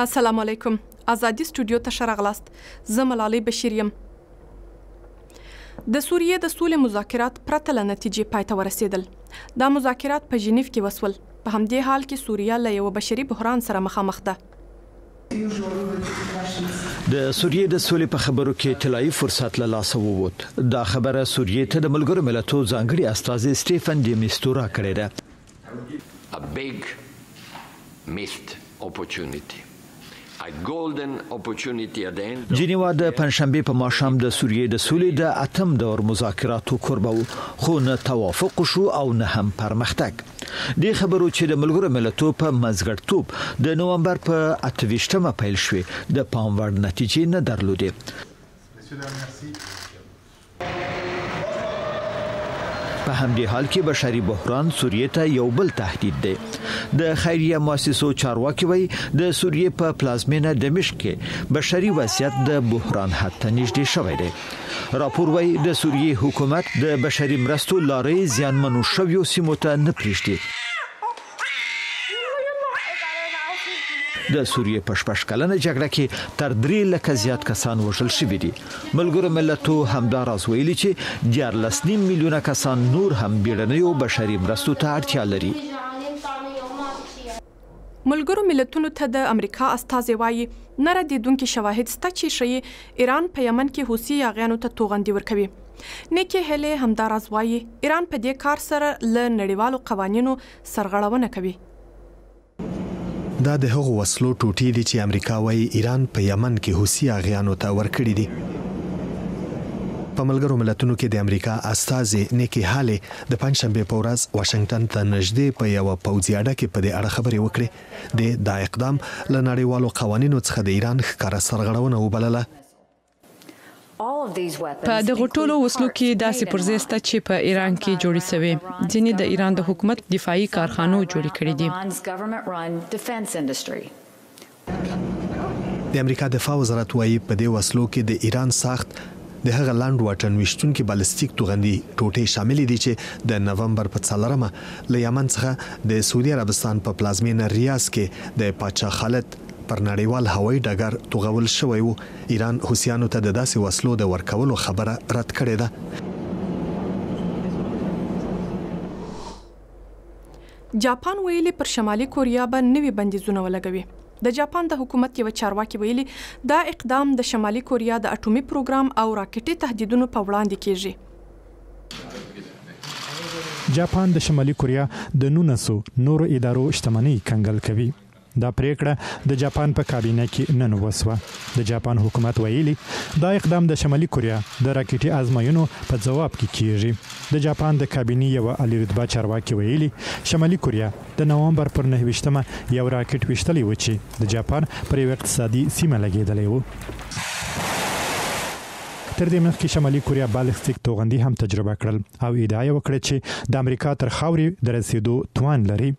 السلام علیکم. ازادي سټوډیو ته راغلاست. زه ملالۍ بشیر یم. د سوریې د سولې مذاکرات پرته له نتیجې پای ته ورسېدل. دا مذاکرات په ژنیف کې وسول. په همدې حال کې سوریه له یو بشري بحران سره مخامخ ده. د سوریې د سولې په خبرو کې طلایي فرصت له لاسه ووت. دا خبره سوریې ته د ملګرو ملتونو ځانګړي استازي سټیفن ډي میستورا کړې ده. A big missed opportunity. A golden opportunity at the end. جنیوا د پنځشنبه په ماښام د سوریې د سولې د اتم دور مذاکراتو کوربه و، خو نه توافق شو او نه هم پرمختګ. د خبرو چې د ملګرو ملتونو په مزګړتوب د نومبر په 28مه پیل شوې د پام وړ نتیجې نه درلودې. په همدې حال کې بشري بحران سوریې ته یو بل تهدید دی. د خیریه مؤسسو چارواکي وایي د سوریې په پلازمینه دمشق کې بشري وضعیت د بحران حد ته نږدې شوی دی. راپور وایي د سوریې حکومت د بشري مرستو لارې زیانمنو شویو سیمو ته نه پرېږدي. د سوریې په 6 کلنه جګړه کې تر 3 لکه زیات کسان وژل شوي دي. ملګرو ملتونو همدا راز ویلي چې 14.5 میلیونه کسان نور هم بیړنیو بشري مرستو ته اړتیا لري. ملګرو ملتونو ته د امریکا استازي وایي نه ردېدونکي شواهد شته چې ښیي ایران په یمن کې حوثي یاغیانو ته توغندي ورکوي. نیکی هیلې همدا راز وایي ایران په دې کار سره له نړیوالو قوانینو سرغړونه کوي. دا د هغو وسلو ټوټې دي چې امریکا وايي ایران په یمن کې حوثي یاغیانو ته ورکړي دي. په ملګرو ملتونو کې د امریکا استازي نیکی هالې د پنځشنبه په ورځ واشنگټن ته نږدې په یو پوځي اډه کې په دې اړه خبرې وکړې. دا اقدام له نړیوالو قوانینو څخه د ایران ښکاره سرغړونه وبلله. په دغه ټولو وسلو کې داسې پرځای شته چې په ایران کې جوړې شوې. ځینې د ایران د حکومت دفاعي کارخانو جوړې کړې دي. د امریکا دفاع وزارت وايي په دې وسلو کې د ایران ساخت د هغه لاند واټن وشتونکو بالستیک توغندي ټوټې شامل دي چې د نومبر په 4مه له یمن څخه د سعودي عربستان په پلازمینه ریاض کې د پاچا خالد پر نړیوال هوایي ډګر توغول شوی و. ایران حوثیانو ته د داسې وسلو د ورکولو خبره رد کړې ده. جاپان ویلي پر شمالي کوریا به نوي بندیزونه ولګوي. د جاپان د حکومت یو چارواکي ویلي دا اقدام د شمالي کوریا د اټومي پروګرام او راکټي تهدیدونو په وړاندې کیږي. جاپان د شمالي کوریا د 19 نورو ادارو شتمنۍ کنګل کوي. دا پریکړه د جاپان په کابینه کې نن وسوه. د جاپان حکومت ویلي دا اقدام د شمالي کوریا د راکټي ازموینو په جواب کې کیږي. د جاپان د کابینې یو عالی رتبه چارواکي ویلي شمالي کوریا د نومبر پر 9مه یو راکټ وشتلی و چې د جاپان پر یو اقتصادي سیمه لګیدلی و. تر دې مخکې شمالي کوریا بالستیک توغندي هم تجربه کړل او ادعا وکړه چې د امریکا تر خاورې د رسیدو توان لري.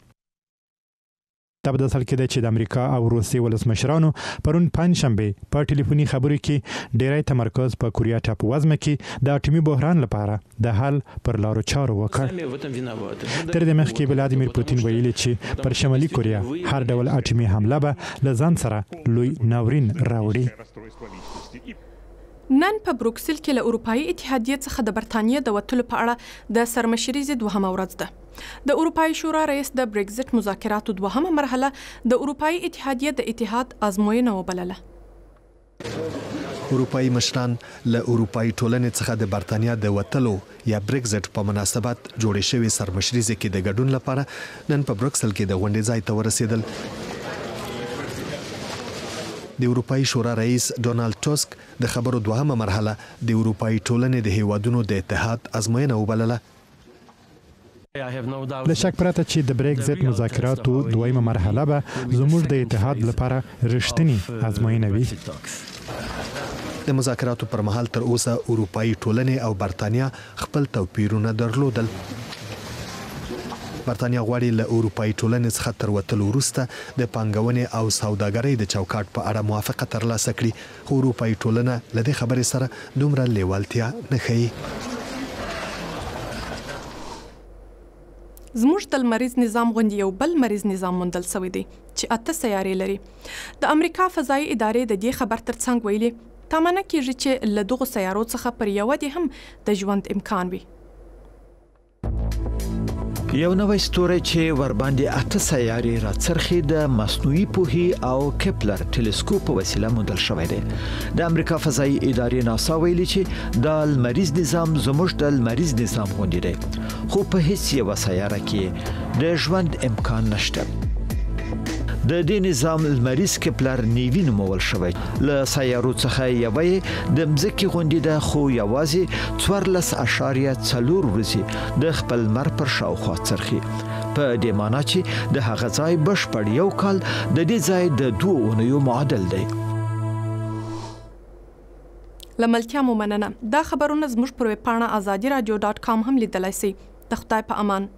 دا په داسل کې ده چې د امریکا او روسیې ولسمشرانو پرون پنځشنبه په ټلیفوني خبرو کې ډیری تمرکز په کوریا ټاپووزمه کې د اټومي بحران لپاره د حل پر لارو چارو وکړ. تر دې مخکې ولادیمیر پوتین ویلي چې پر شمالي کوریا هر ډول اټومي حمله به له ځان سره لوی ناورین راوړي. نن په بروکسل کې له اروپایي اتحادیې څخه د برتانیې د وتلو په اړه د سرمشریزې 2مه ورځ ده. د اروپایي شورا رئیس د بریگزټ مذاکراتو 2مه مرحله د اروپایي اتحادیې د اتحاد ازموینه وبلله. اروپایي مشران له اروپایي ټولنې څخه د برتانیا د وتلو یا بریگزټ په مناسبت جوړې شوې سرمشریزې کې د ګډون لپاره نن په بروکسل کې د غونډې ځای ته ورسېدل. د اروپایي شورا رئیس ډونالد ټاسک د خبرو 2مه مرحله د اروپایي ټولنې د هیوادونو د اتحاد ازموینه وبلله. له شک پرته چې د بریگزټ مذاکراتو 2مه مرحله به زموږ د اتحاد لپاره رښتینی ازموینه وي. د مذاکراتو پر مهال تر اوسه اروپایي ټولنې او برتانیا خپل توپیرونه درلودل. برتانیا غواړي له اروپایي ټولنې څخه تر وتلو وروسته د پانګونې او سوداګرۍ د چوکاټ په اړه موافقه ترلاسه کړي، خو اروپایي ټولنه له دې خبرې سره دومره لیوالتیا نه ښیي. زموږ د لمریز نظام غوندې یو بل مریض نظام موندل شوی دی چې 8 سیارې لري. د امریکا فضایي ادارې د دې خبر ترڅنګ ویلي تمنه کیږي چې له دغو سیارو څخه پر یو دي هم د ژوند امکان وي. یو نوې ستوری چې ور باندې 8 سیارې راڅرخي د مصنوعي پوهې او کپلر ټلسکوپ په وسیله موندل شوی دی. د امریکا فضایي ادارې ناسا ویلي چې د لمریز نظام زموږ د لمریز نظام غوندې دی، خو په هیڅ یو سیاره کې د ژوند امکان نشته. د دې نظام لمریز کپلر نیوی نومول شوی. له سیارو څخه یوې د مځکې غوندې ده، خو یوازې 14.4 ورځې د خپل لمر پر شاوخوا څرخي، په دې معنی چې د هغه ځای بشپړ یو کال د دې ځای د 2 اونیو معادل دی. لملتیا مو مننه. دا خبرونه زموږ پر ویب پاڼه azadi radio.com هم لیدلای شئ. د خدای په امان.